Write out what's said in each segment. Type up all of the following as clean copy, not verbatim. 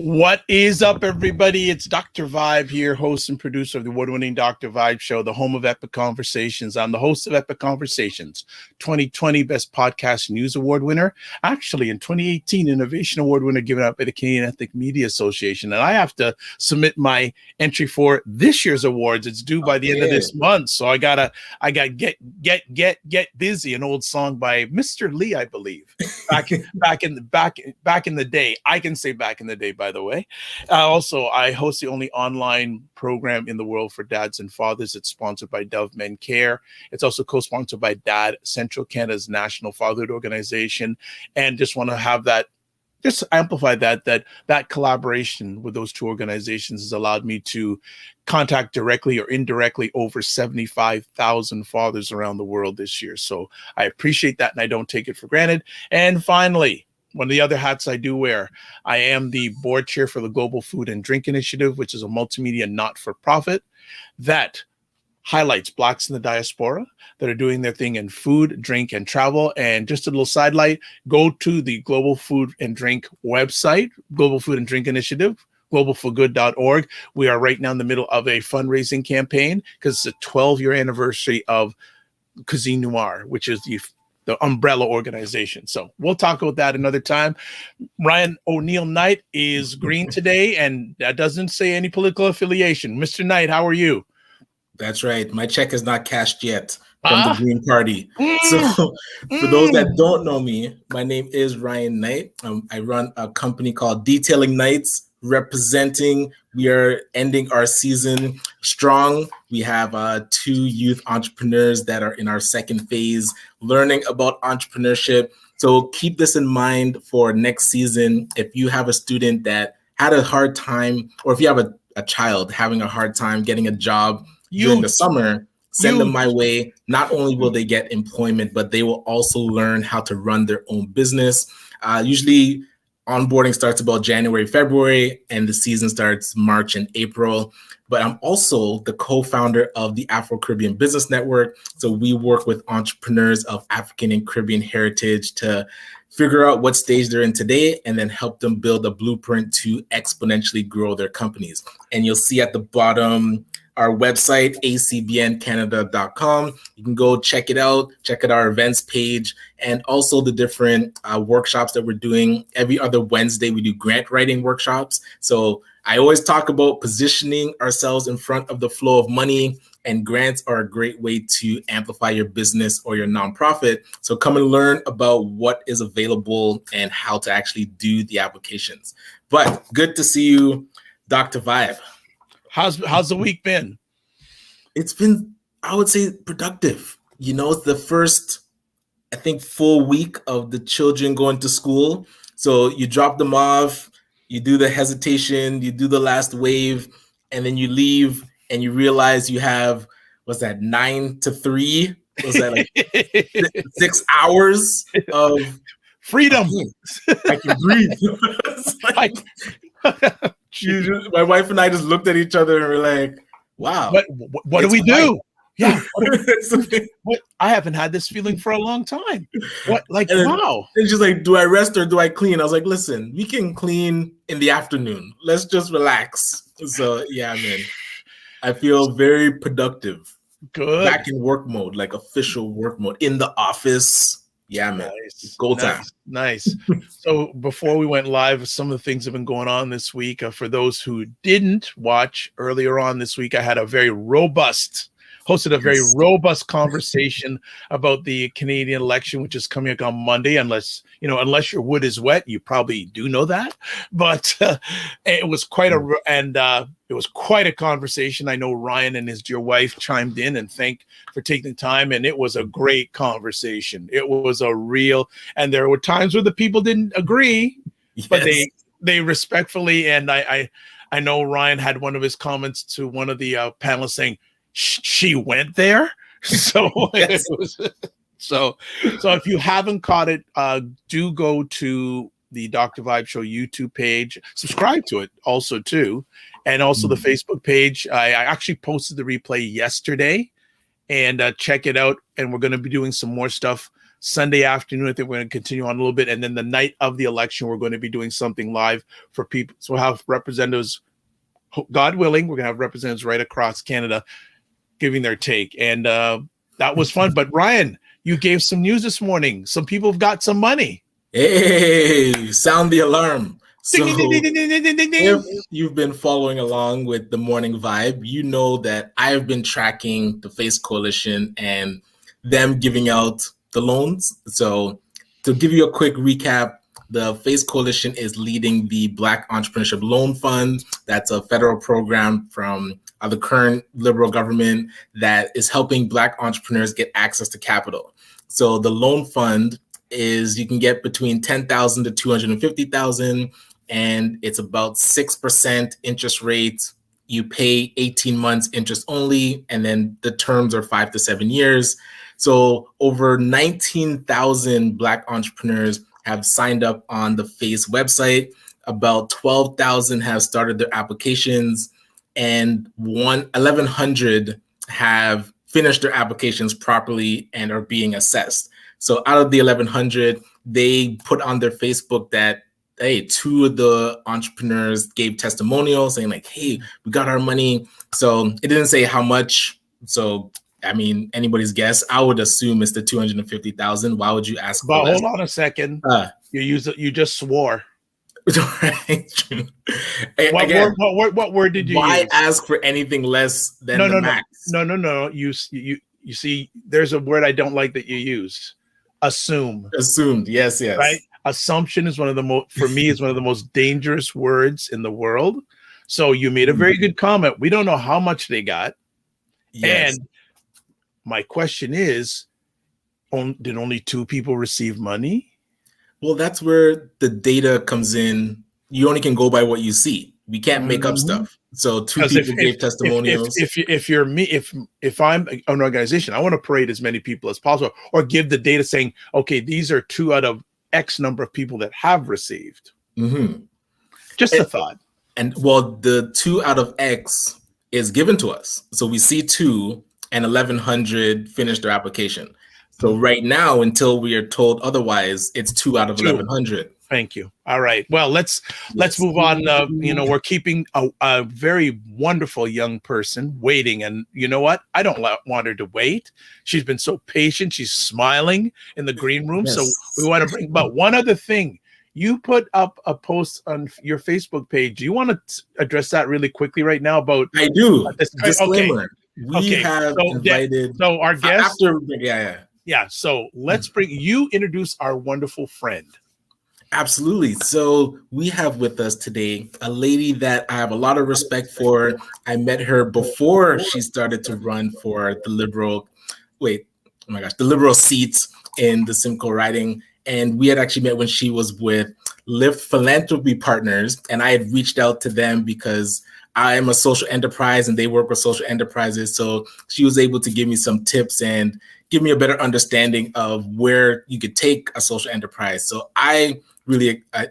What is up, everybody? It's Dr. Vibe here, host and producer of the award-winning Dr. Vibe Show, the home of Epic Conversations. I'm the host of Epic Conversations, 2020 Best Podcast News Award winner. Actually, in 2018, Innovation Award winner given out by the Canadian Ethnic Media Association. And I have to submit my entry for this year's awards. It's due by the end of this month. So I gotta get busy. An old song by Mr. Lee, I believe. Back in the day. I can say back in the day, by the way. Also, I host the only online program in the world for dads and fathers. It's sponsored by Dove Men Care. It's also co-sponsored by Dad Central, Canada's national fatherhood organization. And just want to have that, just amplify that collaboration with those two organizations has allowed me to contact directly or indirectly over 75,000 fathers around the world this year. So I appreciate that, and I don't take it for granted. And finally, one of the other hats I do wear, I am the board chair for the Global Food and Drink Initiative, which is a multimedia not-for-profit that highlights Blacks in the diaspora that are doing their thing in food, drink, and travel. And just a little sidelight, go to the Global Food and Drink website, Global Food and Drink Initiative, globalforgood.org. We are right now in the middle of a fundraising campaign because it's a 12-year anniversary of Cuisine Noire, which is the umbrella organization. So we'll talk about that another time. Ryan Oneil Knight is green today, and that doesn't say any political affiliation. Mr. Knight, how are you? That's right. My check is not cashed yet from the Green Party. So for those that don't know me, my name is Ryan Knight. I run a company called Detailing Knights, representing. We are ending our season strong. We have 2 youth entrepreneurs that are in our second phase, learning about entrepreneurship. So keep this in mind for next season. If you have a student that had a hard time, or if you have a child having a hard time getting a job during the summer, send them my way. Not only will they get employment, but they will also learn how to run their own business. Usually onboarding starts about January, February, and the season starts March and April. But I'm also the co-founder of the Afro-Caribbean Business Network. So we work with entrepreneurs of African and Caribbean heritage to figure out what stage they're in today and then help them build a blueprint to exponentially grow their companies. And you'll see at the bottom our website, acbncanada.com. You can go check it out our events page, and also the different workshops that we're doing. Every other Wednesday, we do grant writing workshops. So I always talk about positioning ourselves in front of the flow of money, and grants are a great way to amplify your business or your nonprofit. So come and learn about what is available and how to actually do the applications. But good to see you, Dr. Vibe. How's the week been? It's been, I would say, productive. You know, it's the first, I think, full week of the children going to school. So you drop them off, you do the hesitation, you do the last wave, and then you leave and you realize you have, what's that, 9 to 3? Was that like 6 hours of freedom? I can breathe. My wife and I just looked at each other and were like, wow. What do we do? Yeah. I haven't had this feeling for a long time. Wow. And she's like, do I rest or do I clean? I was like, listen, we can clean in the afternoon. Let's just relax. So yeah, man, I feel very productive. Good. Back in work mode, like official work mode in the office. Yeah, man. Nice. Go time. Nice. So before we went live, some of the things have been going on this week. For those who didn't watch earlier on this week, I had hosted a very robust conversation about the Canadian election, which is coming up on Monday. Unless your wood is wet, you probably do know that. But it was quite a conversation. I know Ryan and his dear wife chimed in and thanked for taking the time, and it was a great conversation. It was and there were times where the people didn't agree, but they respectfully, and I know Ryan had one of his comments to one of the panelists saying, she went there. So Yes. so if you haven't caught it, do go to the Dr. Vibe Show YouTube page, subscribe to it also too, and also the Facebook page. I actually posted the replay yesterday, and check it out. And we're going to be doing some more stuff Sunday afternoon. I think we're going to continue on a little bit, and then the night of the election, we're going to be doing something live for people. So we'll have representatives, God willing, we're going to have representatives right across Canada giving their take, and that was fun. But Ryan, you gave some news this morning. Some people have got some money. Hey, sound the alarm. So Ding, ding, ding, ding, ding, ding, ding, ding. if you've been following along with the morning vibe, you know that I've been tracking the FACE Coalition and them giving out the loans. So to give you a quick recap, the FACE Coalition is leading the Black Entrepreneurship Loan Fund. That's a federal program from the current Liberal government that is helping Black entrepreneurs get access to capital. So the loan fund is, you can get between $10,000 to $250,000, and it's about 6% interest rate. You pay 18 months interest only, and then the terms are 5 to 7 years. So over 19,000 Black entrepreneurs have signed up on the FACE website. About 12,000 have started their applications, and 1,100 have finished their applications properly and are being assessed. So out of the 1,100, they put on their Facebook that, hey, 2 of the entrepreneurs gave testimonials saying like, hey, we got our money. So it didn't say how much. So, I mean, anybody's guess. I would assume it's the 250,000. Why would you ask? But hold on a second. You just swore. Right. What word did you use? Why ask for anything less than the max? No. You see, there's a word I don't like that you used. Assume. Assumed. Yes. Right. Assumption is one of the most dangerous words in the world. So you made a very good comment. We don't know how much they got. Yes. And my question is, did only 2 people receive money? Well, that's where the data comes in. You only can go by what you see. We can't make up stuff. So 2 people gave testimonials. If I'm an organization, I want to parade as many people as possible, or give the data saying, okay, these are 2 out of X number of people that have received. Just a thought. And well, the 2 out of X is given to us. So we see 2, and 1,100 finished their application. So right now, until we are told otherwise, it's 2 out of 1,100. Thank you. All right. Well, let's move on. We're keeping a very wonderful young person waiting, and you know what? I don't want her to wait. She's been so patient. She's smiling in the green room. Yes. So we want to bring. But one other thing, you put up a post on your Facebook page. Do you want to address that really quickly right now? About I do. Disclaimer. We have invited. So our guest. Yeah. So let's introduce our wonderful friend. Absolutely. So we have with us today a lady that I have a lot of respect for. I met her before she started to run for the Liberal seat in the Simcoe riding. And we had actually met when she was with LIFT Philanthropy Partners. And I had reached out to them because I am a social enterprise and they work with social enterprises. So she was able to give me some tips and give me a better understanding of where you could take a social enterprise. So I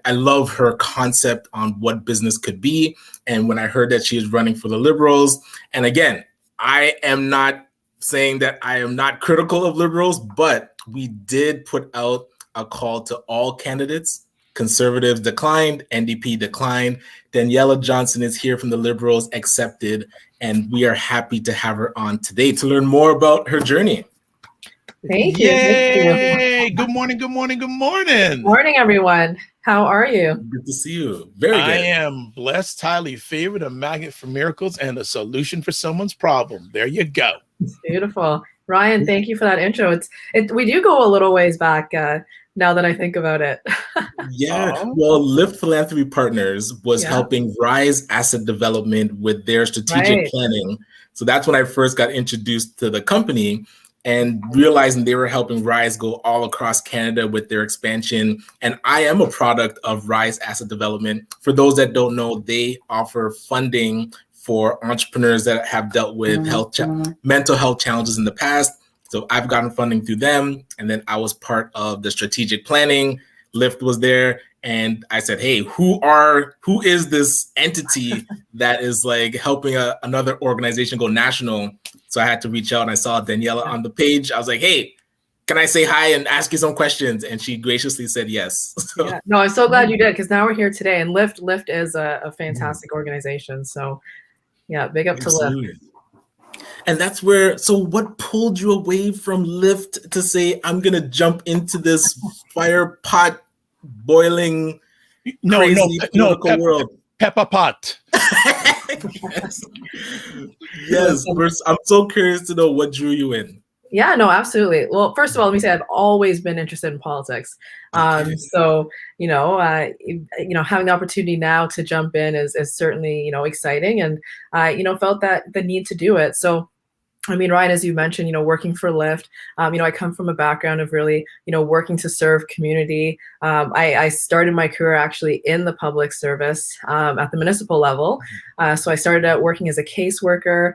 love her concept on what business could be. And when I heard that she is running for the Liberals, and again, I am not saying that I am not critical of Liberals, but we did put out a call to all candidates, Conservatives declined, NDP declined. Daniella Johnson is here from the Liberals, accepted, and we are happy to have her on today to learn more about her journey. Thank you. Yay! Good morning, good morning, good morning. Good morning, everyone. How are you? Good to see you. Very good. I am blessed, highly favored, a magnet for miracles, and a solution for someone's problem. There you go. Beautiful. Ryan, thank you for that intro. We do go a little ways back now that I think about it. Yeah. Well, LIFT Philanthropy Partners was helping Rise Asset Development with their strategic planning. So that's when I first got introduced to the company and realizing they were helping Rise go all across Canada with their expansion. And I am a product of Rise Asset Development. For those that don't know, they offer funding for entrepreneurs that have dealt with mental health challenges in the past. So I've gotten funding through them. And then I was part of the strategic planning. LIFT was there. And I said, hey, who is this entity that is like helping another organization go national? So I had to reach out and I saw Daniella on the page. I was like, hey, can I say hi and ask you some questions? And she graciously said yes. So. Yeah. No, I'm so glad you did, because now we're here today. And LIFT is a fantastic organization. So yeah, big up to LIFT. And that's where, so what pulled you away from LIFT to say, I'm going to jump into this fire pot boiling crazy political world? Pepper pot. Yes. I'm so curious to know what drew you in. Yeah, no, absolutely. Well, first of all, let me say I've always been interested in politics. So, having the opportunity now to jump in is certainly, exciting, and, felt that the need to do it. So, I mean, Ryan, as you mentioned, working for LIFT, I come from a background of really, working to serve community. I started my career actually in the public service at the municipal level. So I started out working as a caseworker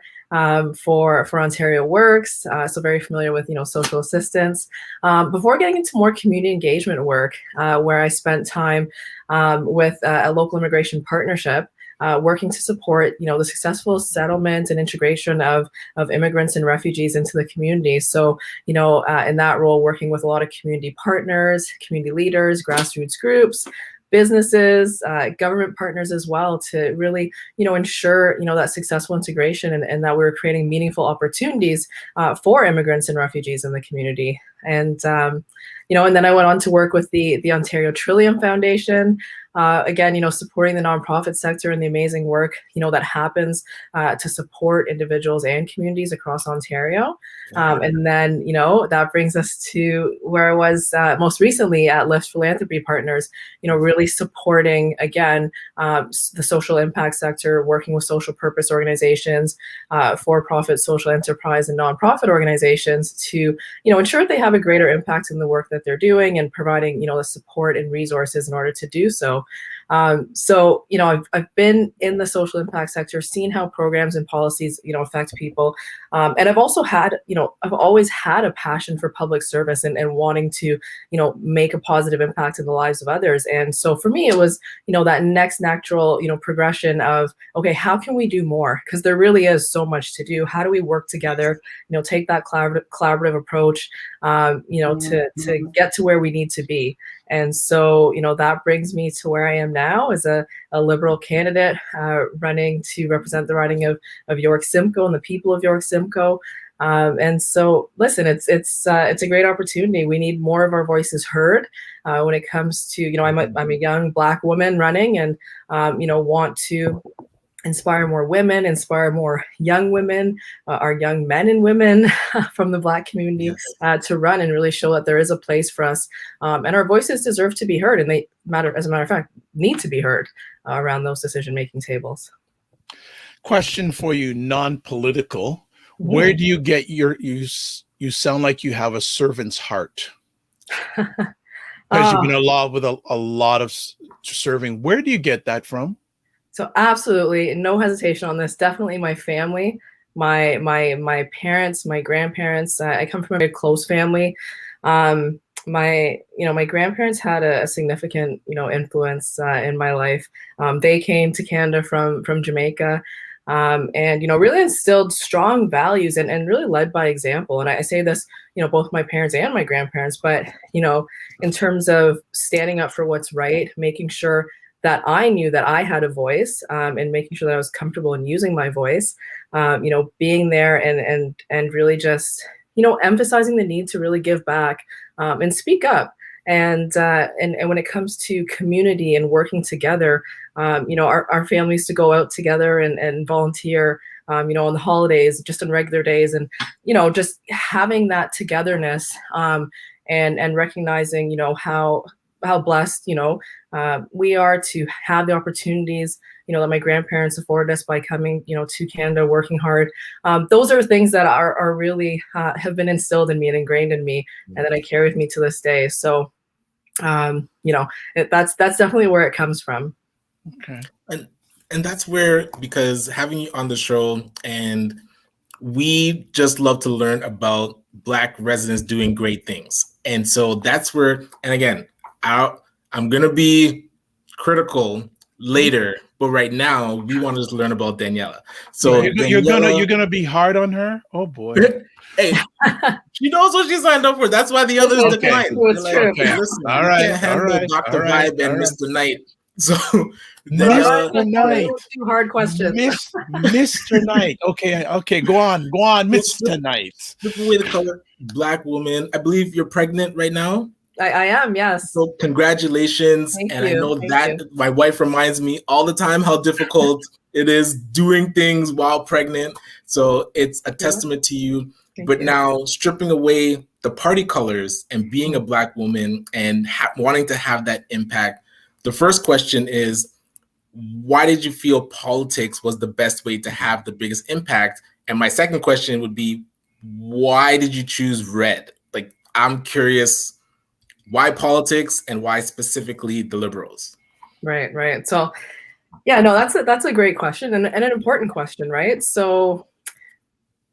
for Ontario Works, so very familiar with, social assistance, before getting into more community engagement work, where I spent time with a local immigration partnership. Working to support, the successful settlement and integration of immigrants and refugees into the community. So, in that role, working with a lot of community partners, community leaders, grassroots groups, businesses, government partners as well, to really, ensure, that successful integration and that we're creating meaningful opportunities for immigrants and refugees in the community. And, and then I went on to work with the Ontario Trillium Foundation. Again, supporting the nonprofit sector and the amazing work, that happens to support individuals and communities across Ontario. And then, that brings us to where I was most recently at LIFT Philanthropy Partners, really supporting, again, the social impact sector, working with social purpose organizations, for-profit social enterprise and nonprofit organizations to, ensure they have a greater impact in the work that they're doing and providing, the support and resources in order to do so. So, I've been in the social impact sector, seen how programs and policies, affect people. And I've also had, I've always had a passion for public service and wanting to, make a positive impact in the lives of others. And so for me, it was, that next natural, progression of, okay, how can we do more? Because there really is so much to do. How do we work together, take that collaborative approach, to get to where we need to be. And so, that brings me to where I am now as a Liberal candidate running to represent the riding of York Simcoe and the people of York Simcoe. And so, listen, it's a great opportunity. We need more of our voices heard when it comes to, I'm a young Black woman running and, want to inspire more women, inspire more young women, our young men and women from the Black community to run and really show that there is a place for us. And our voices deserve to be heard, and they as a matter of fact, need to be heard around those decision-making tables. Question for you, non-political. Where do you get you sound like you have a servant's heart? Because you've been involved with a lot of serving. Where do you get that from? So absolutely, no hesitation on this. Definitely my family, my parents, my grandparents. I come from a very close family. My grandparents had a significant, influence in my life. They came to Canada from Jamaica. and, really instilled strong values and really led by example. And I say this, both my parents and my grandparents, but, in terms of standing up for what's right, making sure that I knew that I had a voice, and making sure that I was comfortable in using my voice, being there and really just, emphasizing the need to really give back, and speak up. And when it comes to community and working together, our families to go out together and volunteer, on the holidays, just on regular days, and, just having that togetherness, and recognizing, how blessed, we are to have the opportunities, that my grandparents afforded us by coming, to Canada, working hard. Those are things that are really have been instilled in me and ingrained in me, and that I carry with me to this day. So, that's definitely where it comes from. Okay. And that's where, because having you on the show, and we just love to learn about Black residents doing great things. And so that's where, and again, I'm going to be critical later, but right now we want to just learn about Daniella. So you're gonna be hard on her? Oh boy. Hey, she knows what she signed up for. That's why the others declined. It's true. Okay, listen, all right, can't handle Dr. Vibe and Mr. Knight. So Mr. Knight. Two hard questions. Mr. Knight. Okay, go on, Mr. Knight. Flip away the color. Black woman. I believe you're pregnant right now. I am, yes. So congratulations. Thank and you. I know Thank that you. My wife reminds me all the time how difficult it is doing things while pregnant. So it's a testament to you. But now stripping away the party colors and being a Black woman and wanting to have that impact, the first question is, why did you feel politics was the best way to have the biggest impact? And my second question would be, why did you choose red? Like, I'm curious, why politics and why specifically the Liberals? Right. So, yeah, no, that's a great question and an important question, right? So,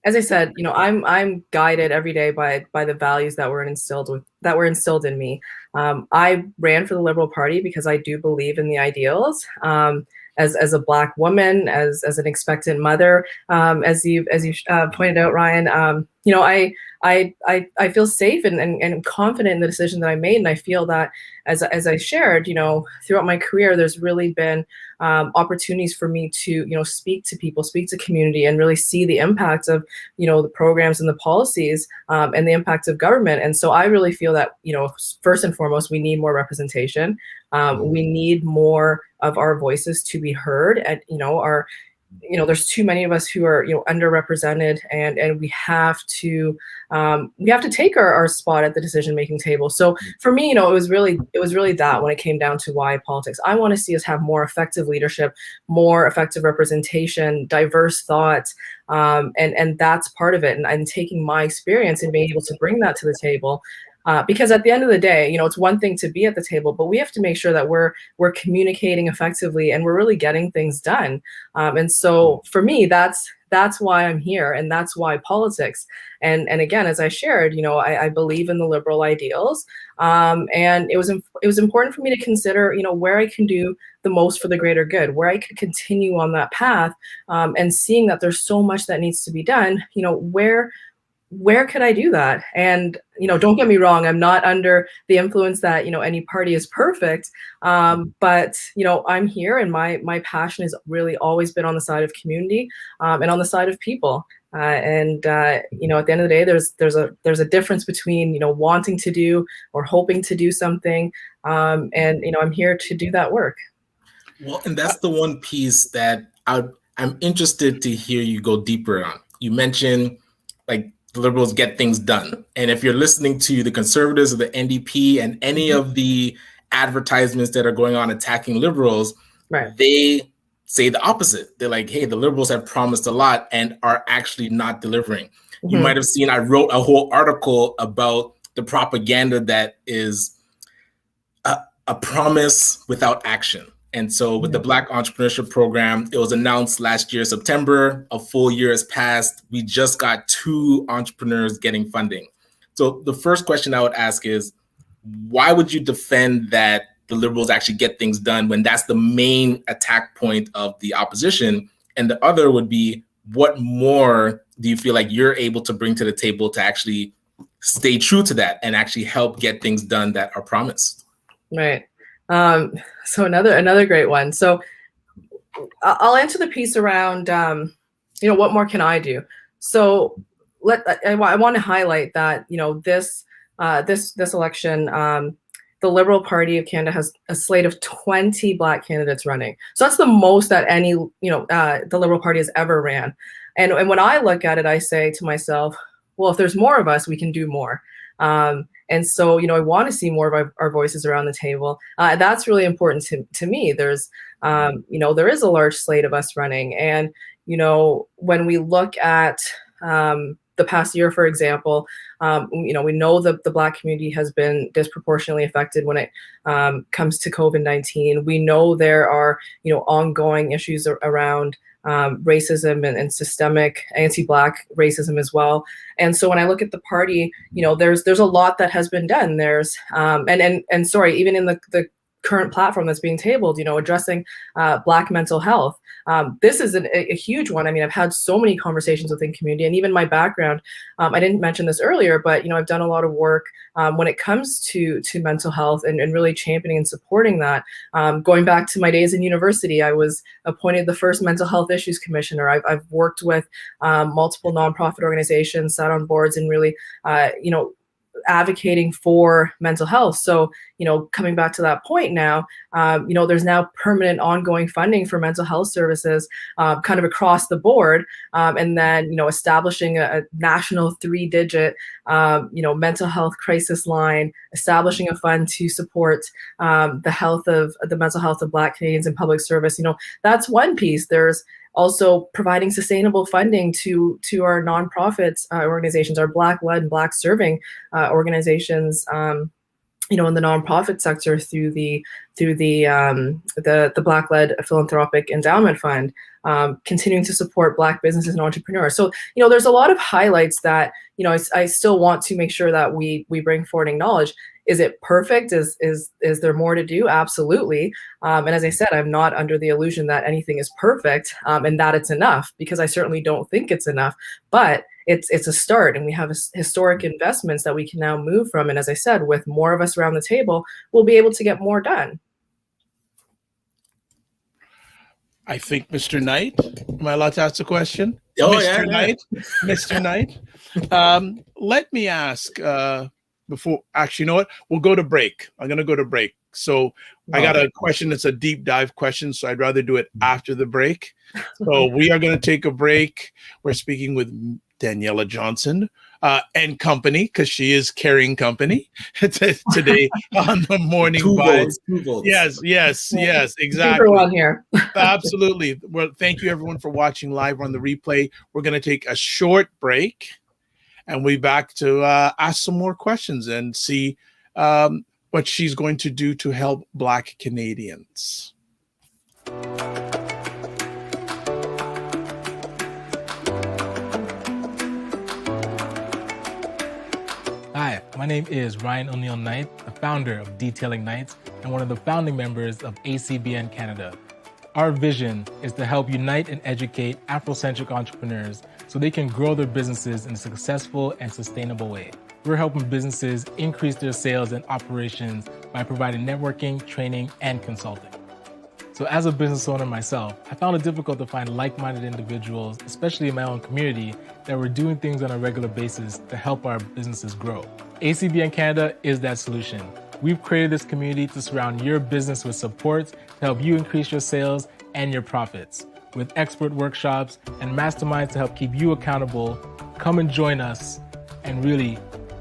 as I said, I'm guided every day by the values that were instilled in me. I ran for the Liberal Party because I do believe in the ideals. As a Black woman, as an expectant mother, as you pointed out, Ryan, I feel safe and confident in the decision that I made, and I feel that as I shared, throughout my career, there's really been opportunities for me to speak to people, speak to community, and really see the impact of the programs and the policies, and the impact of government. And so I really feel that first and foremost, we need more representation. We need more of our voices to be heard. And there's too many of us who are underrepresented, and we have to take our spot at the decision-making table. So for me, it was really that when it came down to why politics. I want to see us have more effective leadership, more effective representation, diverse thought, and that's part of it. And I'm taking my experience and being able to bring that to the table. Because at the end of the day, it's one thing to be at the table, but we have to make sure that we're communicating effectively and we're really getting things done. And so for me, that's why I'm here, and that's why politics. And again, as I shared, I believe in the Liberal ideals, and it was important for me to consider, where I can do the most for the greater good, where I could continue on that path, and seeing that there's so much that needs to be done. Where could I do that? And, don't get me wrong, I'm not under the influence that, any party is perfect. But, I'm here, and my passion has really always been on the side of community, and on the side of people. At the end of the day, there's a difference between, wanting to do or hoping to do something. And, I'm here to do that work. Well, and that's the one piece that I'm interested to hear you go deeper on. You mentioned, like, the Liberals get things done. And if you're listening to the Conservatives or the NDP and any of the advertisements that are going on attacking Liberals, right, they say the opposite. They're like, hey, the Liberals have promised a lot and are actually not delivering. You might have seen, I wrote a whole article about the propaganda that is a promise without action. And so with the Black Entrepreneurship Program, it was announced last year, September. A full year has passed. We just got 2 entrepreneurs getting funding. So the first question I would ask is, why would you defend that the Liberals actually get things done when that's the main attack point of the opposition? And the other would be, what more do you feel like you're able to bring to the table to actually stay true to that and actually help get things done that are promised? Right. So another great one. So I'll answer the piece around, what more can I do? So I want to highlight that, this election, the Liberal Party of Canada has a slate of 20 Black candidates running. So that's the most that any, the Liberal Party has ever ran. And when I look at it, I say to myself, well, if there's more of us, we can do more. And so, I want to see more of our voices around the table. That's really important to me. There's, there is a large slate of us running. And, when we look at the past year, for example, we know that the Black community has been disproportionately affected when it comes to COVID-19. We know there are, ongoing issues around racism and systemic anti-Black racism as well. And so when I look at the party, there's a lot that has been done. There's and sorry, even in the current platform that's being tabled, addressing Black mental health. This is a huge one. I mean, I've had so many conversations within community, and even my background, I didn't mention this earlier, but, I've done a lot of work when it comes to mental health and really championing and supporting that. Going back to my days in university, I was appointed the first mental health issues commissioner. I've worked with multiple nonprofit organizations, sat on boards, and really, advocating for mental health. So, coming back to that point now, there's now permanent ongoing funding for mental health services kind of across the board. And then, establishing a national 3-digit, mental health crisis line, establishing a fund to support the mental health of Black Canadians in public service. That's one piece. There's also providing sustainable funding to our nonprofits organizations, our Black-led and Black-serving organizations, in the nonprofit sector through the Black-led Philanthropic Endowment Fund, continuing to support Black businesses and entrepreneurs. So, there's a lot of highlights that, I still want to make sure that we bring forward and acknowledge. Is it perfect? Is there more to do? Absolutely. And as I said, I'm not under the illusion that anything is perfect and that it's enough, because I certainly don't think it's enough. But it's a start, and we have historic investments that we can now move from. And as I said, with more of us around the table, we'll be able to get more done. I think Mr. Knight, am I allowed to ask a question? Oh, Mr. yeah. Knight, Mr. Knight, let me ask before, actually, you know what? We'll go to break. I'm going to go to break. So I got a question that's a deep dive question, so I'd rather do it after the break. So we are going to take a break. We're speaking with Daniella Johnson and company, because she is carrying company today on the morning vibes. 2 votes. Yes, exactly. Super one here. Absolutely. Well, thank you everyone for watching live on the replay. We're going to take a short break, and we'll be back to ask some more questions and see what she's going to do to help Black Canadians. Hi, my name is Ryan Oneil Knight, the founder of Detailing Knights and one of the founding members of ACBN Canada. Our vision is to help unite and educate Afrocentric entrepreneurs so they can grow their businesses in a successful and sustainable way. We're helping businesses increase their sales and operations by providing networking, training, and consulting. So as a business owner myself, I found it difficult to find like-minded individuals, especially in my own community, that were doing things on a regular basis to help our businesses grow. ACBN Canada is that solution. We've created this community to surround your business with support to help you increase your sales and your profits. With expert workshops and masterminds to help keep you accountable, come and join us and really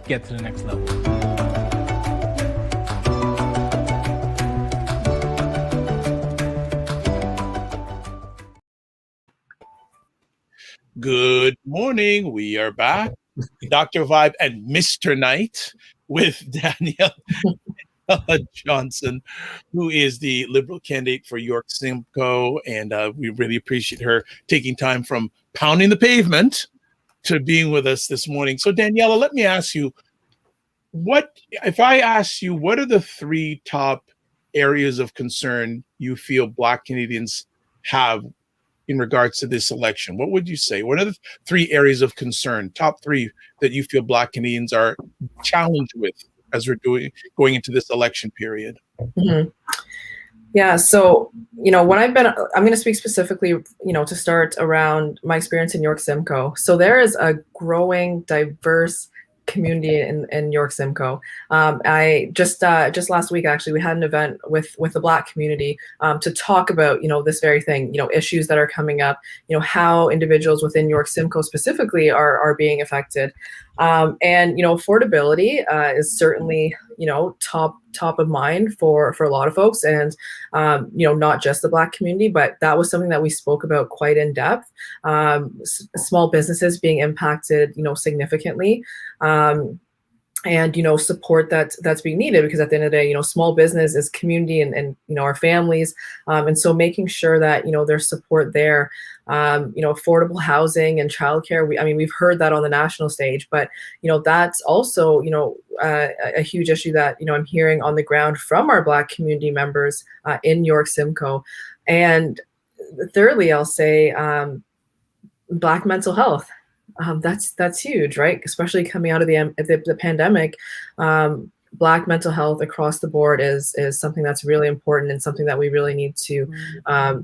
get to the next level. Good morning. We are back. Dr. Vibe and Mr. Knight with Daniella Johnson, who is the Liberal candidate for York Simcoe. And we really appreciate her taking time from pounding the pavement to being with us this morning. So Daniella, let me ask you, if I ask you, what are the 3 top areas of concern you feel Black Canadians have in regards to this election? What would you say? What are the 3 areas of concern, top 3 that you feel Black Canadians are challenged with as we're going into this election period? Mm-hmm. Yeah, so, when I'm going to speak specifically, to start around my experience in York Simcoe. So there is a growing, diverse community in York Simcoe. I just last week, actually, we had an event with the Black community to talk about, this very thing, issues that are coming up, how individuals within York Simcoe specifically are being affected. And, affordability is certainly, top of mind for a lot of folks, and, not just the Black community, but that was something that we spoke about quite in depth. Small businesses being impacted, significantly. And support that's being needed, because at the end of the day, small business is community and our families, and so making sure that there's support there. Affordable housing and childcare. We've heard that on the national stage, but that's also a huge issue that I'm hearing on the ground from our Black community members in York Simcoe. And thirdly, I'll say Black mental health. That's huge, right? Especially coming out of the pandemic. Black mental health across the board is something that's really important, and something that we really need to,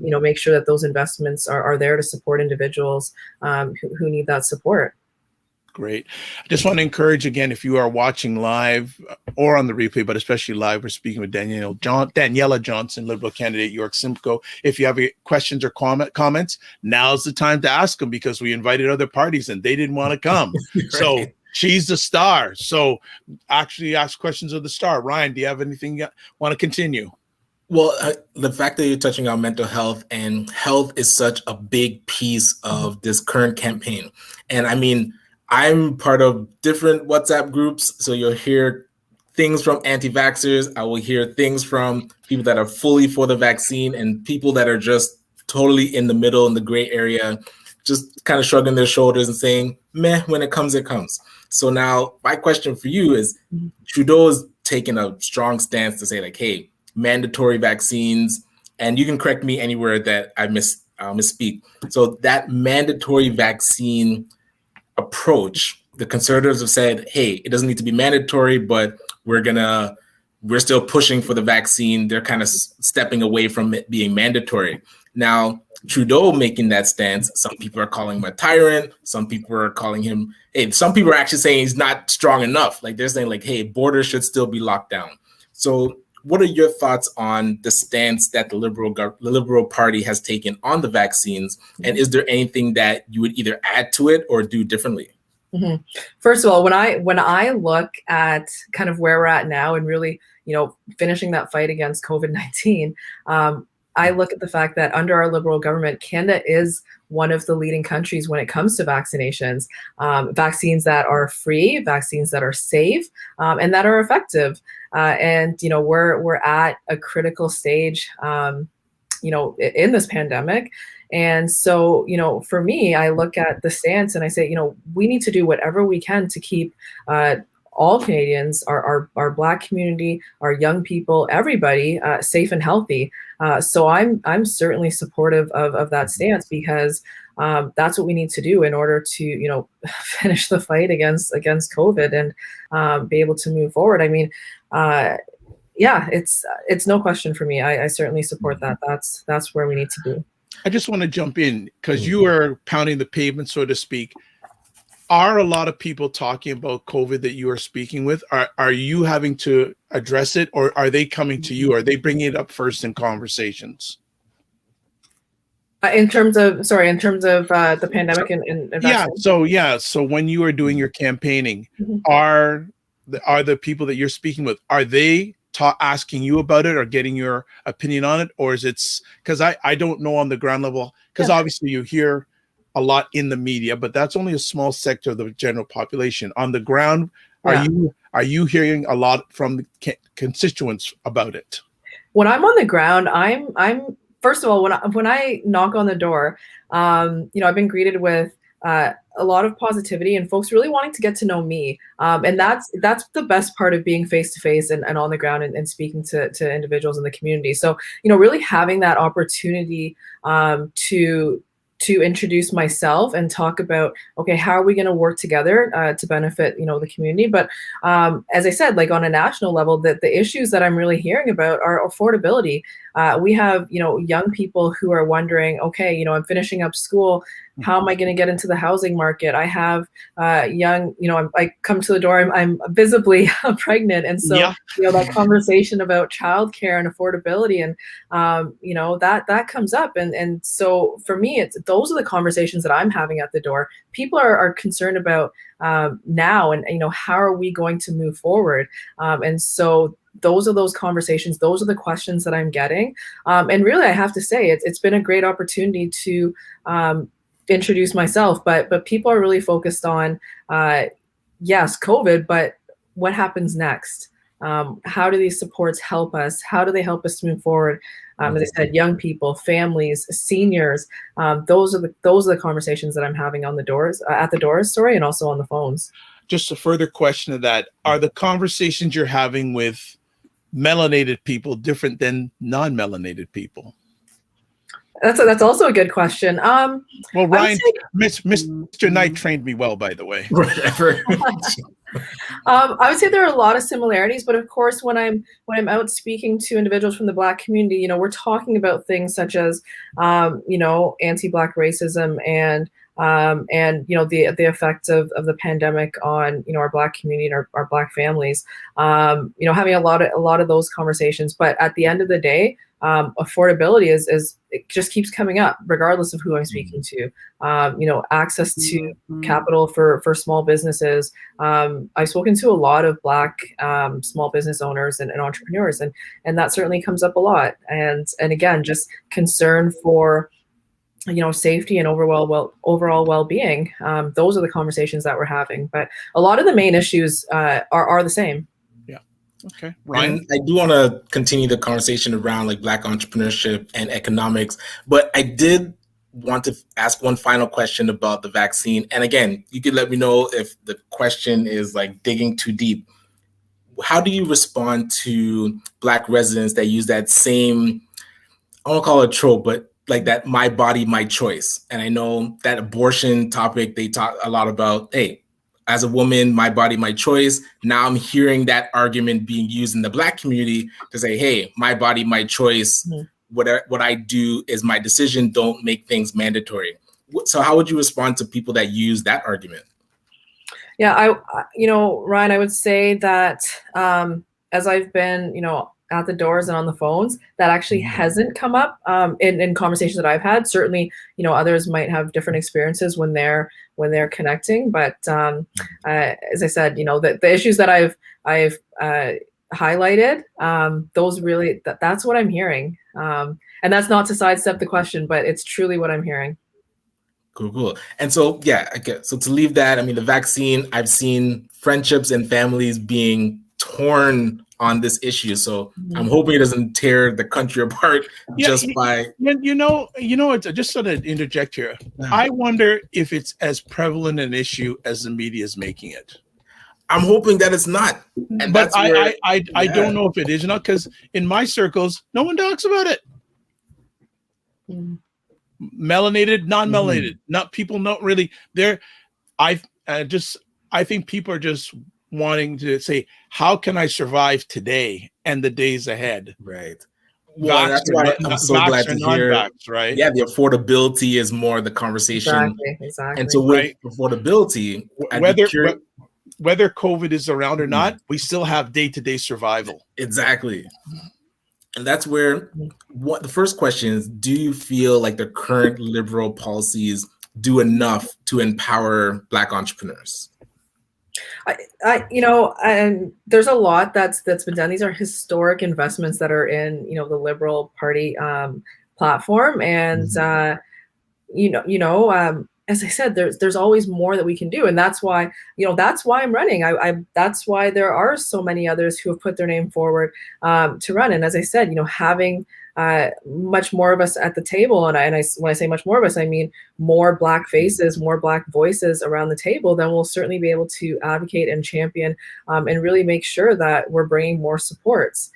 make sure that those investments are there to support individuals who need that support. Great. I just want to encourage again, if you are watching live or on the replay, but especially live, we're speaking with Daniella Johnson, Liberal candidate, York Simcoe. If you have any questions or comments, now's the time to ask them, because we invited other parties and they didn't want to come. Right. So she's the star. So actually ask questions of the star. Ryan, do you have anything you want to continue? Well, the fact that you're touching on mental health, and health is such a big piece of this current campaign. And I'm part of different WhatsApp groups, so you'll hear things from anti-vaxxers. I will hear things from people that are fully for the vaccine, and people that are just totally in the middle, in the gray area, just kind of shrugging their shoulders and saying, meh, when it comes, it comes. So now my question for you is, Trudeau is taking a strong stance to say, like, hey, mandatory vaccines, and you can correct me anywhere that I misspeak. So that mandatory vaccine approach, the Conservatives have said, hey, it doesn't need to be mandatory, but we're still pushing for the vaccine. They're kind of stepping away from it being mandatory. Now, Trudeau making that stance, some people are calling him a tyrant. Some people are calling him, some people are actually saying he's not strong enough. Like, they're saying, like, hey, borders should still be locked down. So what are your thoughts on the stance that the Liberal Party has taken on the vaccines? And is there anything that you would either add to it or do differently? Mm-hmm. First of all, when I look at kind of where we're at now, and really, finishing that fight against COVID-19, I look at the fact that under our Liberal government, Canada is one of the leading countries when it comes to vaccinations, vaccines that are free, vaccines that are safe, and that are effective. And we're at a critical stage, in this pandemic. And so, for me, I look at the stance and I say, we need to do whatever we can to keep all Canadians, our Black community, our young people, everybody safe and healthy. So I'm certainly supportive of that stance, because that's what we need to do in order to, finish the fight against COVID and be able to move forward. It's no question for me. I certainly support that. That's where we need to be. I just want to jump in, because you are pounding the pavement, so to speak. Are a lot of people talking about COVID that you are speaking with? Are you having to address it, or are they coming to you? Are they bringing it up first in conversations? In terms of the pandemic and So when you are doing your campaigning, are the people that you're speaking with, are they asking you about it or getting your opinion on it, or is it, because I don't know on the ground level, because obviously you hear a lot in the media, but that's only a small sector of the general population. On the ground, are you hearing a lot from the constituents about it? When I'm on the ground, I'm first of all, when I knock on the door, I've been greeted with a lot of positivity and folks really wanting to get to know me. And that's the best part of being face to face and on the ground and speaking to individuals in the community. So, really having that opportunity to to introduce myself and talk about, okay, how are we going to work together to benefit, the community. But as I said, like on a national level, that the issues that I'm really hearing about are affordability. We have, young people who are wondering, okay, I'm finishing up school. How am I going to get into the housing market? I have young, I come to the door, I'm visibly pregnant. And so, that conversation about childcare and affordability and, that comes up. And so for me, those are the conversations that I'm having at the door. People are concerned about now and, how are we going to move forward? And so those are those conversations. Those are the questions that I'm getting. And really, I have to say, it's been a great opportunity to introduce myself, but people are really focused on, yes, COVID, but what happens next? How do these supports help us? How do they help us to move forward? As I said, young people, families, seniors, those are the conversations that I'm having on the doors, at the doors, and also on the phones. Just a further question to that. Are the conversations you're having with melanated people different than non-melanated people? That's also a good question. Well, Ryan, Mr. Knight trained me well, by the way. Whatever. I would say there are a lot of similarities, but of course, when I'm out speaking to individuals from the Black community, we're talking about things such as, anti-Black racism and the effects of the pandemic on, our Black community and our Black families, having a lot of those conversations. But at the end of the day, affordability is it just keeps coming up regardless of who I'm speaking to. Access to capital for small businesses. I've spoken to a lot of Black small business owners and entrepreneurs, and that certainly comes up a lot. And again, just concern for safety and overall well-being. Those are the conversations that we're having. But a lot of the main issues are the same. Okay, Ryan. And I do want to continue the conversation around like Black entrepreneurship and economics, but I did want to ask one final question about the vaccine. And again, you could let me know if the question is like digging too deep. How do you respond to Black residents that use that same, I won't call it trope, but like that my body, my choice? And I know that abortion topic, they talk a lot about, hey, as a woman, my body, my choice. Now I'm hearing that argument being used in the Black community to say, hey, my body, my choice. What I do is my decision. Don't make things mandatory. So how would you respond to people that use that argument? Yeah, Ryan, I would say that as I've been, at the doors and on the phones, that actually hasn't come up in conversations that I've had. Certainly, others might have different experiences when they're connecting. But as I said, the issues that I've highlighted, those really that's what I'm hearing. And that's not to sidestep the question, but it's truly what I'm hearing. Cool. And so, so to leave that, I mean, the vaccine, I've seen friendships and families being torn on this issue. So I'm hoping it doesn't tear the country apart by. Just sort of interject here. I wonder if it's as prevalent an issue as the media is making it. I'm hoping that it's not. And but I don't know if it is not, because in my circles, no one talks about it. Melanated, non-melanated, not people not really there. I think people are just wanting to say, how can I survive today and the days ahead? Right. Well, that's why I'm so glad to hear. Right. Yeah, the affordability is more the conversation. Exactly. And so with affordability, whether COVID is around or not, we still have day-to-day survival. Exactly. And that's where the first question is, do you feel like the current liberal policies do enough to empower Black entrepreneurs? There's a lot that's been done. These are historic investments that are in, the Liberal Party platform. And, as I said, there's always more that we can do. And that's why, I'm running. That's why there are so many others who have put their name forward to run. And as I said, having much more of us at the table. And when I say much more of us, I mean more Black faces, more Black voices around the table, then we'll certainly be able to advocate and champion and really make sure that we're bringing more supports.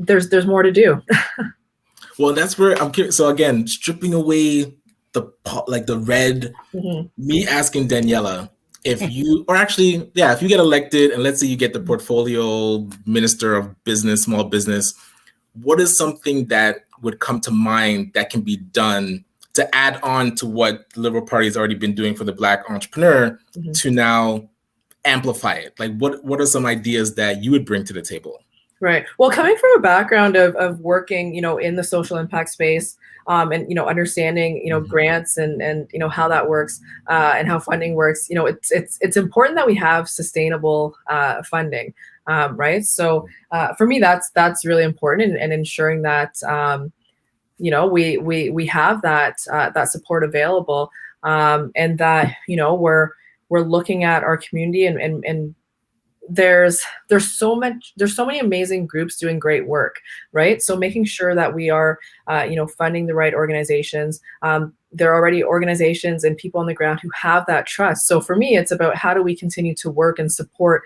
There's more to do. Well, that's where I'm curious. So again, stripping away the red, me asking Daniella, if you, or actually, yeah, if you get elected and let's say you get the portfolio minister of business, small business, what is something that would come to mind that can be done to add on to what the Liberal Party has already been doing for the Black entrepreneur to now amplify it? Like what are some ideas that you would bring to the table? Right. Well, coming from a background of working, in the social impact space, and understanding, grants and how that works, and how funding works, it's important that we have sustainable funding, right? So for me, that's really important, and ensuring that we have that support available, and that we're looking at our community and there's so many amazing groups doing great work, right? So making sure that we are funding the right organizations. There are already organizations and people on the ground who have that trust. So for me, it's about how do we continue to work and support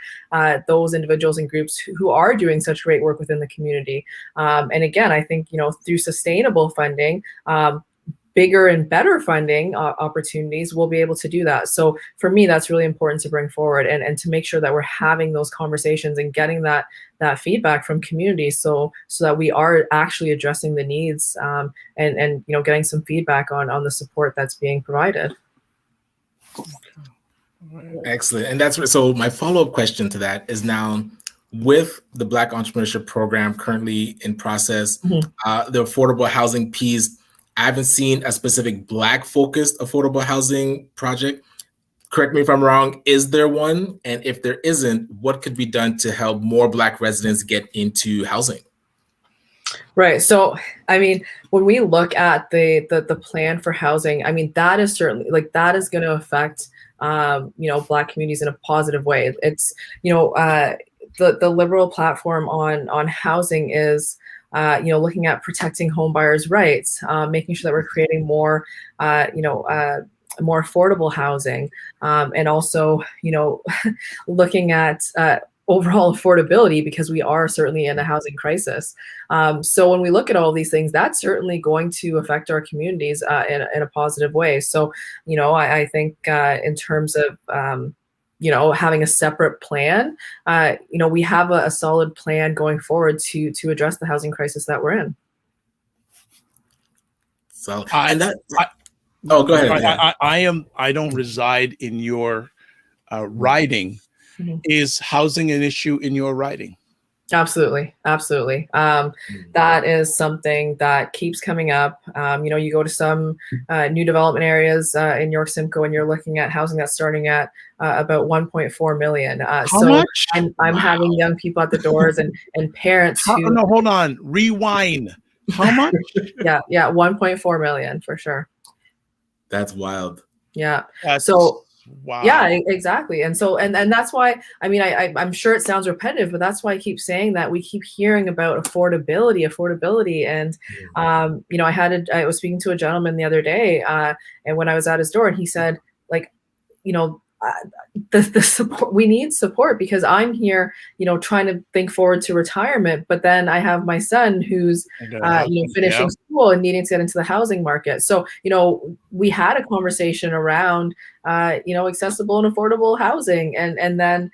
those individuals and groups who are doing such great work within the community. And again, I think through sustainable funding, bigger and better funding opportunities, we'll be able to do that. So for me, that's really important to bring forward and to make sure that we're having those conversations and getting that feedback from communities, so that we are actually addressing the needs, and getting some feedback on the support that's being provided. Excellent. And that's so my follow-up question to that is now, with the Black Entrepreneurship Program currently in process, the affordable housing piece, I haven't seen a specific Black-focused affordable housing project. Correct me if I'm wrong. Is there one? And if there isn't, what could be done to help more Black residents get into housing? Right. So, I mean, when we look at the plan for housing, I mean, that is certainly that is going to affect, Black communities in a positive way. It's, the Liberal platform on housing is, looking at protecting home buyers' rights, making sure that we're creating more, more affordable housing, and also, looking at overall affordability, because we are certainly in a housing crisis. So when we look at all these things, that's certainly going to affect our communities in a positive way. So, I think in terms of having a separate plan, we have a solid plan going forward to address the housing crisis that we're in. So, go ahead. I don't reside in your riding. Is housing an issue in your riding? Absolutely. That is something that keeps coming up. You go to some new development areas in York Simcoe, and you're looking at housing that's starting at about 1.4 million. How much? I'm having young people at the doors and parents who. No, hold on. Rewind. How much? Yeah, 1.4 million for sure. That's wild. Yeah. Wow. Yeah, exactly. And so, and that's why, I mean, I'm sure it sounds repetitive, but that's why I keep saying that. We keep hearing about affordability. And, I was speaking to a gentleman the other day, and when I was at his door, and he said, the support, we need support, because I'm here, trying to think forward to retirement, but then I have my son who's, finishing school and needing to get into the housing market. So, we had a conversation around, accessible and affordable housing. And then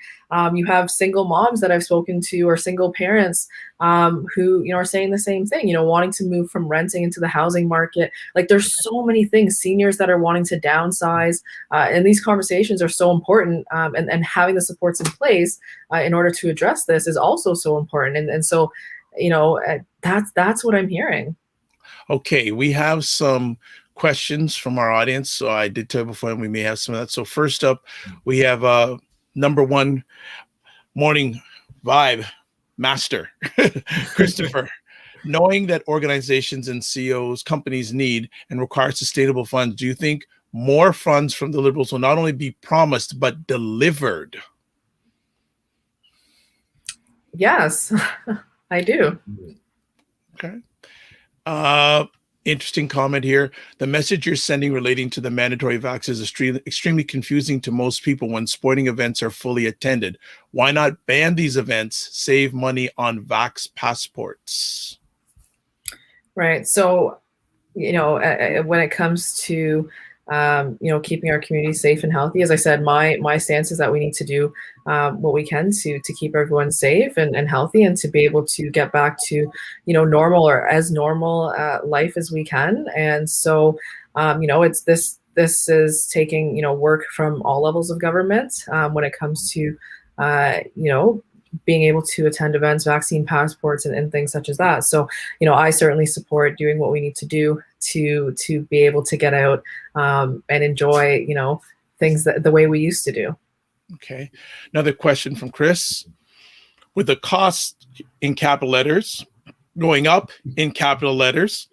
you have single moms that I've spoken to, or single parents who, are saying the same thing, wanting to move from renting into the housing market. Like, there's so many things, seniors that are wanting to downsize. And these conversations are so important. And having the supports in place in order to address this is also so important. And so, that's what I'm hearing. Okay, we have some questions from our audience. So I did tell you before, and we may have some of that. So first up, we have number one morning vibe master, Christopher. Knowing that organizations and CEOs, companies need and require sustainable funds, do you think more funds from the Liberals will not only be promised, but delivered? Yes, I do. Okay. Interesting comment here. The message you're sending relating to the mandatory vax is extremely confusing to most people when sporting events are fully attended. Why not ban these events, save money on vax passports? Right. So, when it comes to keeping our community safe and healthy, as I said, my stance is that we need to do what we can to keep everyone safe and healthy, and to be able to get back to normal, or as normal life as we can. And so it's this is taking work from all levels of government when it comes to being able to attend events, vaccine passports, and things such as that. So, I certainly support doing what we need to do to be able to get out and enjoy, things the way we used to do. Okay. Another question from Chris. With the cost in capital letters going up in capital letters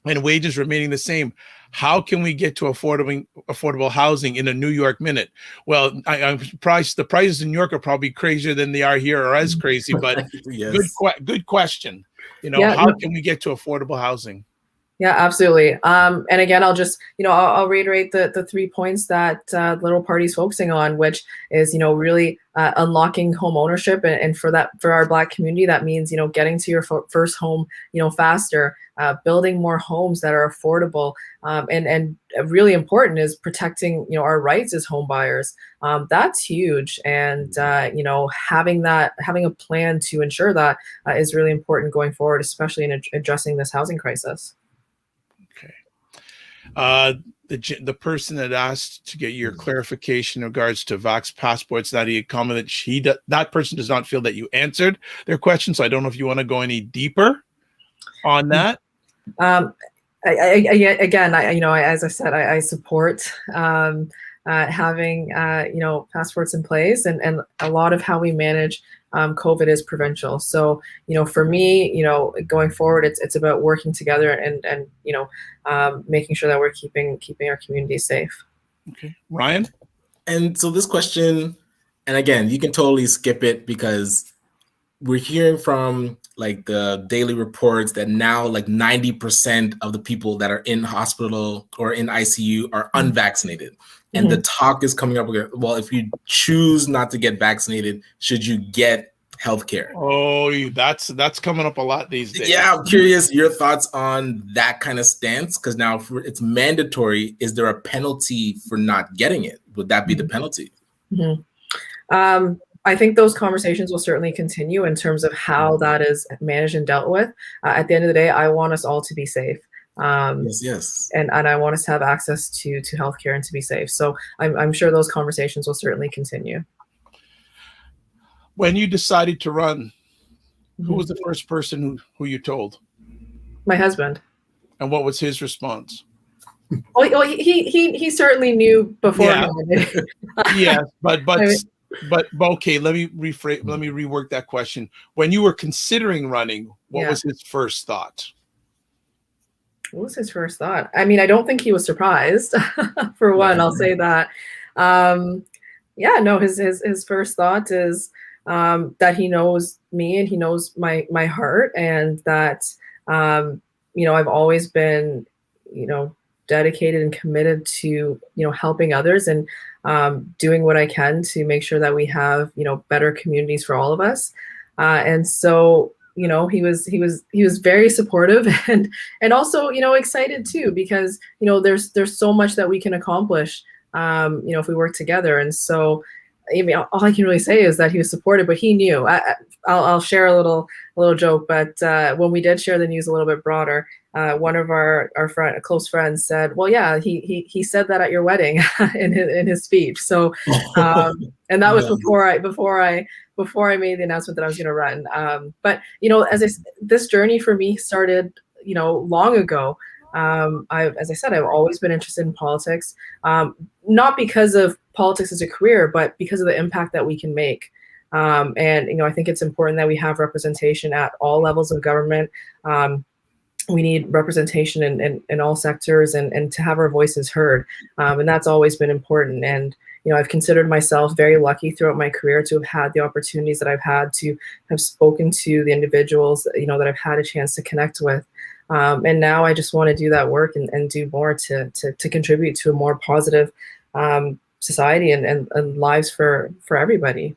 and wages remaining the same, how can we get to affordable housing in a New York minute? Well, I'm surprised the prices in New York are probably crazier than they are here, or as crazy, but Yes. good question. How can we get to affordable housing? Yeah, absolutely. And again, I'll just, I'll reiterate the 3 points that the Liberal Party is focusing on, which is, really unlocking home ownership. And for our Black community, that means, getting to your first home, faster, building more homes that are affordable. And really important is protecting, our rights as home buyers. That's huge. And, having a plan to ensure that is really important going forward, especially in addressing this housing crisis. The person that asked to get your clarification in regards to Vax passports, that he commented that person does not feel that you answered their question. So I don't know if you want to go any deeper on that. As I said, I support having passports in place, and a lot of how we manage COVID is provincial. So for me, going forward, it's about working together and making sure that we're keeping our community safe. Okay, Ryan. And so this question, and again, you can totally skip it, because we're hearing from like the daily reports that now like 90% of the people that are in hospital or in ICU are unvaccinated. Mm-hmm. And the talk is coming up with, well, if you choose not to get vaccinated, should you get healthcare? Oh, that's coming up a lot these days. Yeah, I'm curious your thoughts on that kind of stance, because now if it's mandatory, is there a penalty for not getting it? Would that be the penalty? Mm-hmm. I think those conversations will certainly continue in terms of how that is managed and dealt with. At the end of the day, I want us all to be safe. Yes. And I want us to have access to healthcare and to be safe. So I'm sure those conversations will certainly continue. When you decided to run, who was the first person who you told? My husband. And what was his response? Well, he certainly knew before. Yeah. Yes, but okay, let me rework that question. When you were considering running, what was his first thought? What was his first thought? I mean, I don't think he was surprised. For one, I'll say that. His first thought is that he knows me and he knows my heart, and that I've always been dedicated and committed to helping others and doing what I can to make sure that we have better communities for all of us. And so he was very supportive and also excited too, because there's so much that we can accomplish if we work together. And so I mean, all I can really say is that he was supportive, but he knew. I'll share a little joke, but when we did share the news a little bit broader, one of our close friends said, "Well, yeah, he said that at your wedding in his speech." So, and that was before I made the announcement that I was going to run. But this journey for me started long ago. As I said, I've always been interested in politics, not because of politics as a career, but because of the impact that we can make. And I think it's important that we have representation at all levels of government. We need representation in all sectors and to have our voices heard. And that's always been important. And I've considered myself very lucky throughout my career to have had the opportunities that I've had, to have spoken to the individuals that I've had a chance to connect with. And now I just want to do that work and do more to contribute to a more positive society and lives for everybody.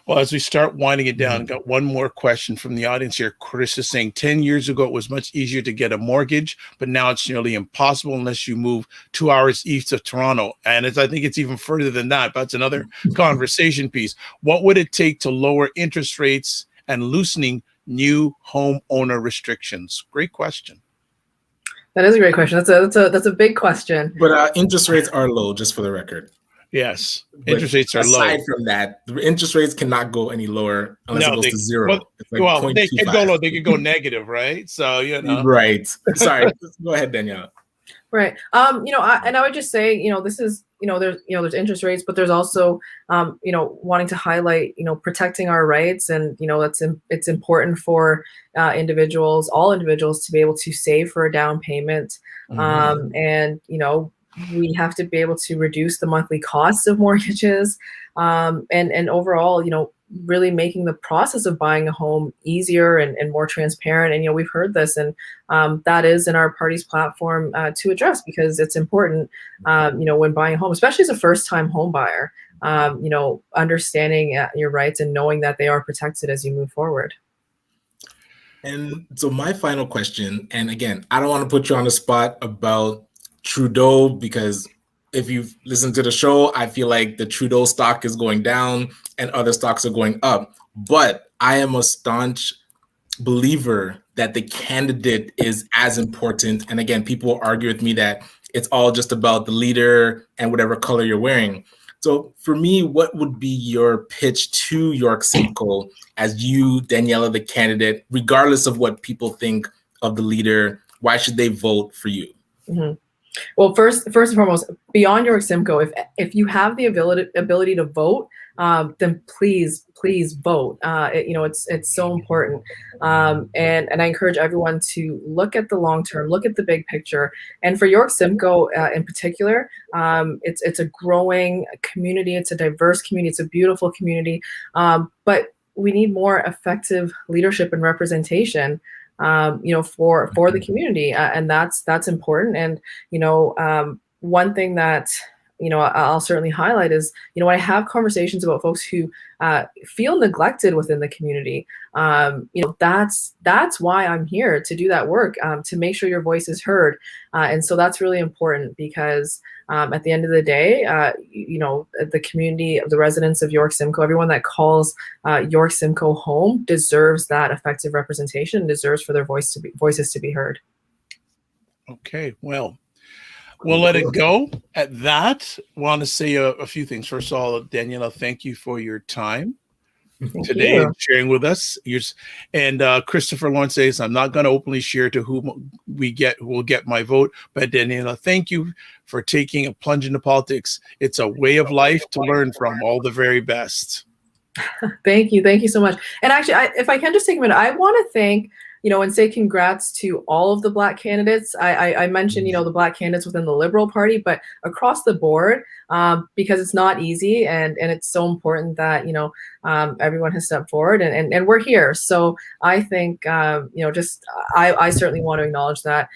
Well, as we start winding it down, got one more question from the audience here. Chris is saying 10 years ago, it was much easier to get a mortgage, but now it's nearly impossible unless you move 2 hours east of Toronto. And I think it's even further than that. But that's another conversation piece. What would it take to lower interest rates and loosening new homeowner restrictions? Great question. That is a great question. That's a big question. But interest rates are low, just for the record. Yes, interest rates are low. Aside from that, the interest rates cannot go any lower unless it goes to zero. Well, they could go low. They could go negative, right? So Right. Sorry. Go ahead, Danielle. Right. I would just say, this is, there's interest rates, but there's also, wanting to highlight, protecting our rights, and it's important for all individuals to be able to save for a down payment, and we have to be able to reduce the monthly costs of mortgages, and overall, really making the process of buying a home easier and more transparent. And, we've heard this, and that is in our party's platform to address, because it's important, when buying a home, especially as a first-time home buyer, understanding your rights and knowing that they are protected as you move forward. And so my final question, and again, I don't want to put you on the spot about Trudeau, because if you've listened to the show, I feel like the Trudeau stock is going down and other stocks are going up. But I am a staunch believer that the candidate is as important. And again, people argue with me that it's all just about the leader and whatever color you're wearing. So for me, what would be your pitch to York Simcoe as you, Daniella, the candidate, regardless of what people think of the leader? Why should they vote for you? Mm-hmm. Well, first and foremost, beyond York Simcoe, if you have the ability to vote, then please vote. It's so important, and I encourage everyone to look at the long term, look at the big picture. And for York Simcoe in particular, it's a growing community, it's a diverse community, it's a beautiful community, but we need more effective leadership and representation, for the community, and that's important. And one thing that I'll certainly highlight is, I have conversations about folks who feel neglected within the community. That's why I'm here, to do that work, to make sure your voice is heard. And so that's really important, because at the end of the day, the community, the residents of York Simcoe, everyone that calls York Simcoe home, deserves that effective representation, deserves for their voices to be heard. Okay, well, we'll let it go at that. I want to say a few things. First of all, Daniella, thank you for your time today and sharing with us. And Christopher Lawrence says, I'm not going to openly share to whom will get my vote. But Daniella, thank you for taking a plunge into politics. It's a way of life to learn from. All the very best. Thank you. Thank you so much. And actually, if I can just take a minute, I want to thank and say congrats to all of the Black candidates. I mentioned, the Black candidates within the Liberal Party, but across the board, because it's not easy, and it's so important that, everyone has stepped forward, and we're here. So I think, I certainly want to acknowledge that,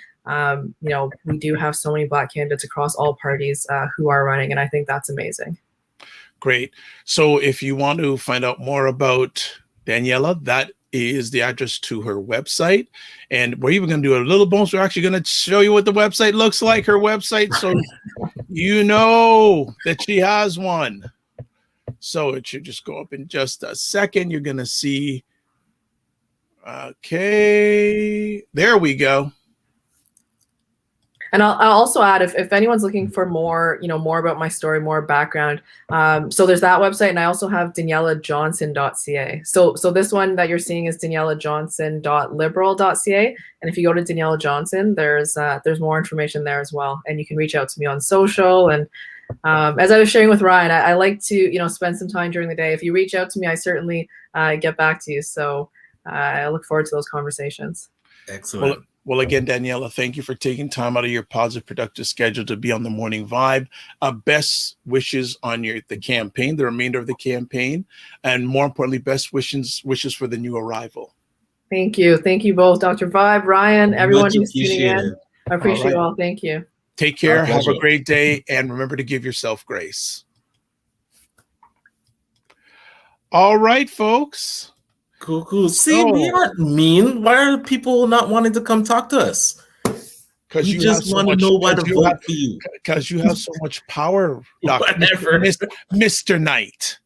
we do have so many Black candidates across all parties who are running, and I think that's amazing. Great. So if you want to find out more about Daniella, that is the address to her website, and we're even going to do a little bonus. We're actually going to show you what the website looks like, her website, so that she has one. So it should just go up in just a second. You're going to see. Okay, there we go. And I'll also add, if anyone's looking for more, more about my story, more background, so there's that website, and I also have DaniellaJohnson.ca. So this one that you're seeing is DaniellaJohnson.liberal.ca, and if you go to Daniella Johnson, there's more information there as well, and you can reach out to me on social. And as I was sharing with Ryan, I like to spend some time during the day. If you reach out to me, I certainly get back to you. So I look forward to those conversations. Excellent. Well, again, Daniella, thank you for taking time out of your positive, productive schedule to be on the Morning Vibe. Best wishes on the campaign, the remainder of the campaign, and more importantly, best wishes for the new arrival. Thank you. Thank you both, Dr. Vibe, Ryan, everyone who's tuning in. I appreciate it all. Thank you. Take care. Have a great day. And remember to give yourself grace. All right, folks. Cool. See, we aren't mean. Why are people not wanting to come talk to us? Because We you just have so want to much. know why to vote for you. Because you have so much power, Whatever. Mr. Knight.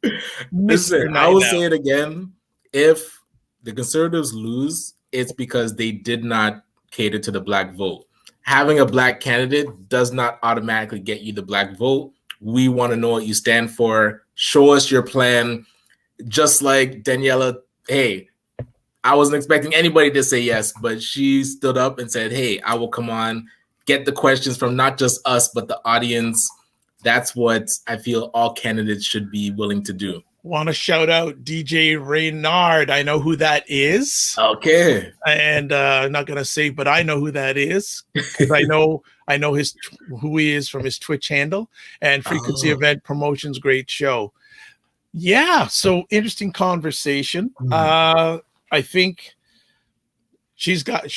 Listen, I will say it again. If the Conservatives lose, it's because they did not cater to the Black vote. Having a Black candidate does not automatically get you the Black vote. We want to know what you stand for. Show us your plan. Just like Daniella, hey, I wasn't expecting anybody to say yes, but she stood up and said, hey, I will come on, get the questions from not just us, but the audience. That's what I feel all candidates should be willing to do. Want to shout out DJ Reynard. I know who that is. Okay. And I'm not going to say, but I know who that is. Because I know who he is from his Twitch handle. And Frequency Event Promotions, great show. Yeah, so interesting conversation. I think you got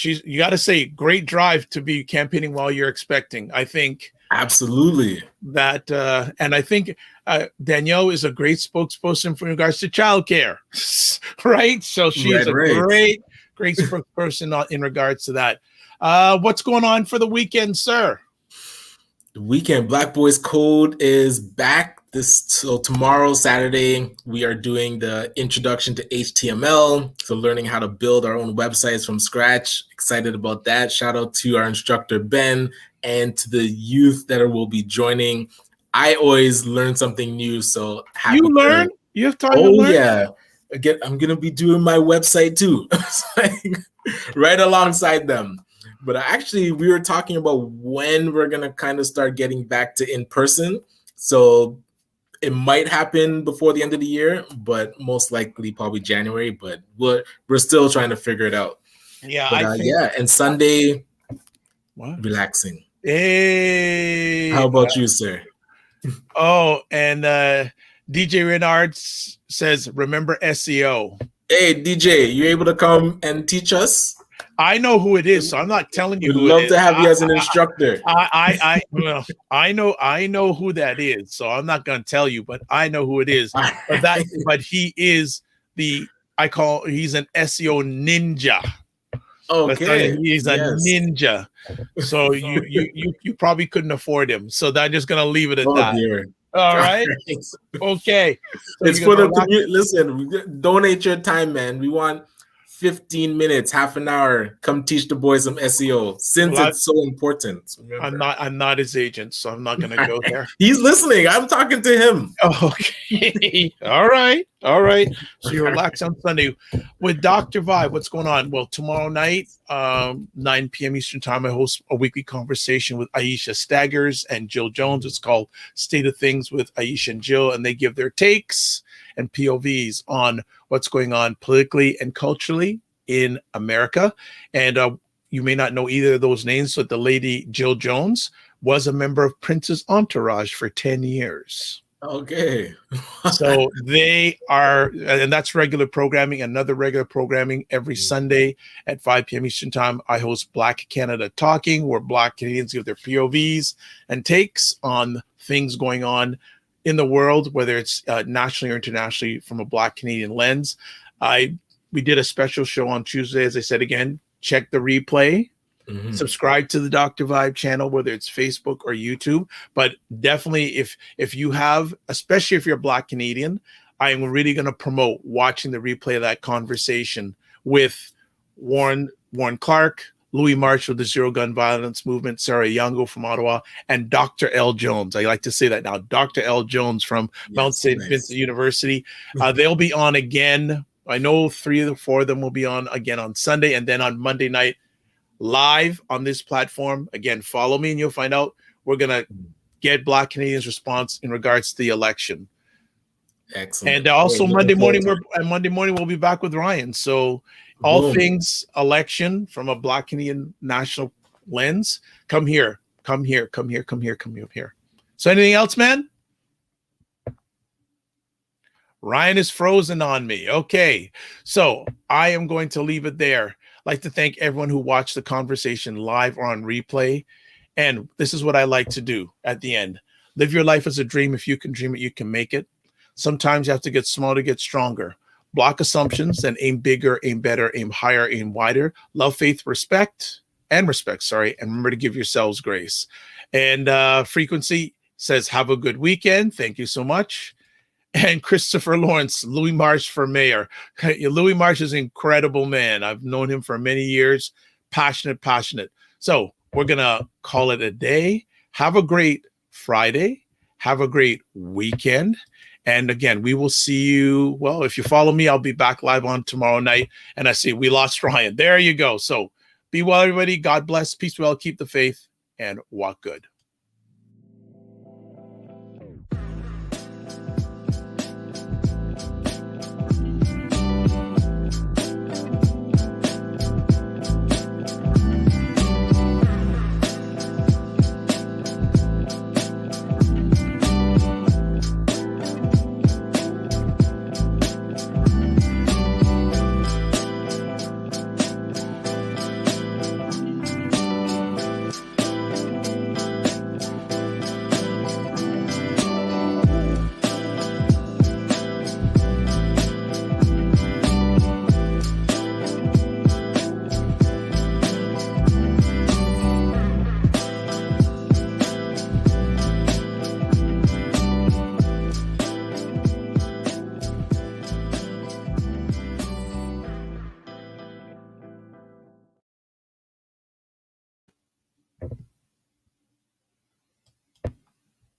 to say, great drive to be campaigning while you're expecting. I think absolutely that, and I think Danielle is a great spokesperson for regards to childcare, right? So she's great spokesperson in regards to that. What's going on for the weekend, sir? The weekend, Black Boys Code is back. So tomorrow, Saturday, we are doing the introduction to HTML. So learning how to build our own websites from scratch. Excited about that. Shout out to our instructor, Ben, and to the youth that will be joining. I always learn something new. So happy you learn? You have time to learn? Oh, yeah. Again, I'm going to be doing my website too. Right alongside them. But actually, we were talking about when we're going to kind of start getting back to in-person. So it might happen before the end of the year, but most likely probably January. But we're still trying to figure it out. Yeah, but, and Sunday, relaxing. Hey, how about you, sir? Oh, and DJ Renard says, "Remember SEO." Hey, DJ, you able to come and teach us? I know who it is, so I'm not telling you. We'd love to have you as an instructor. I know who that is, so I'm not going to tell you, but I know who it is. But he is he's an SEO ninja. Okay, he's a ninja. So you probably couldn't afford him. So I'm just going to leave it at that. Dear. All right. Okay. So it's for the community. Listen, donate your time, man. We want 15 minutes, half an hour. Come teach the boys some SEO since it's so important. Remember. I'm not his agent, so I'm not going to go there. He's listening. I'm talking to him. Okay. All right. So you relax on Sunday with Dr. Vibe. What's going on? Well, tomorrow night, 9 p.m. Eastern time, I host a weekly conversation with Aisha Staggers and Jill Jones. It's called State of Things with Aisha and Jill, and they give their takes and POVs on what's going on politically and culturally in America. And you may not know either of those names, but the lady Jill Jones was a member of Prince's entourage for 10 years. Okay. So they are, and that's regular programming. Another regular programming every Sunday at 5 p.m. Eastern time. I host Black Canada Talking, where Black Canadians give their POVs and takes on things going on in the world, whether it's nationally or internationally, from a Black Canadian lens. We did a special show on Tuesday. As I said again, check the replay. Subscribe to the Dr. Vibe channel, whether it's Facebook or YouTube. But definitely, if you have, especially if you're a Black Canadian, I am really going to promote watching the replay of that conversation with Warren Clark, Louis Marshall, the Zero Gun Violence Movement, Sarah Yango from Ottawa, and Dr. L. Jones. I like to say that now. Dr. L. Jones from Mount St. Vincent University. They'll be on again. I know 3 of the 4 of them will be on again on Sunday, and then on Monday night, live on this platform. Again, follow me and you'll find out. We're going to get Black Canadians' response in regards to the election. Excellent. And also Monday morning we'll be back with Ryan. So all things election from a Black Canadian national lens. Come here. So anything else, man? Ryan is frozen on me. Okay. So I am going to leave it there. I'd like to thank everyone who watched the conversation live or on replay. And this is what I like to do at the end. Live your life as a dream. If you can dream it, you can make it. Sometimes you have to get small to get stronger. Block assumptions and aim bigger, aim better, aim higher, aim wider. Love, faith, respect, and remember to give yourselves grace. And Frequency says, have a good weekend. Thank you so much. And Christopher Lawrence, Louis Marsh for mayor. Louis Marsh is an incredible man. I've known him for many years. Passionate. So we're going to call it a day. Have a great Friday. Have a great weekend. And again, we will see you. Well, if you follow me, I'll be back live on tomorrow night. And I see we lost Ryan. There you go. So be well, everybody. God bless. Peace well. Keep the faith and walk good.